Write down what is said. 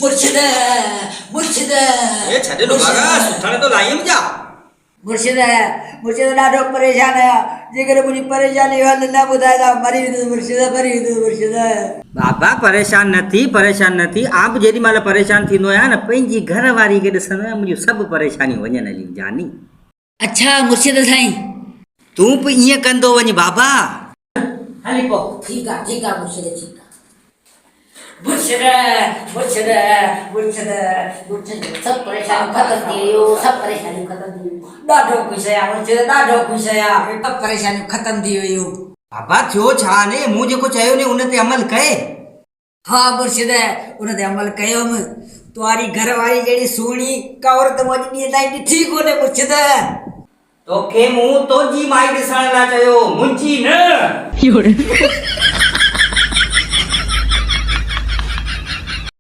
मुर्शिद मुर्शिद ए छॾे नो बागा सुठाणे तो लाईम जा मुर्शिद मुर्शिद ॾाढो परेशान आहियां जेकर मुंहिंजी परेशानी हल न ॿुधाए त मरी वेंदुसि मुर्शिद बाबा परेशान न थी आप जेॾी महिल परेशान थींदो आहियां न पंहिंजी घर वारी खे ॾिसंदो आहियां मुंहिंजियूं सभु परेशानियूं वञनि हली जानी अच्छा मुर्शिद साईं तूं बि ईअं कंदो वञ बाबा हली पो ठीक आहे मुर्शिद ठीक आहे मुर्शिद सब परेशान खत्म थी वियो सब परेशानी खत्म थी वियो ॾाढो ख़ुशि आहियां मुर्शिद ॾाढो ख़ुशि आहियां सब परेशानियूं खत्म थी वियूं बाबा थियो छा ने मूं जेको चयो ने उन ते अमल कए हा मुर्शिद उन ते अमल कयोमि तुंहिंजी घरवारी जहिड़ी सुहिणी का औरत मूं अॼु ॾींहं ताईं ॾिठी कोन्हे मुर्शिद तोखे मूं तुंहिंजी माई ॾिसण लाइ चयो मुंहिंजी न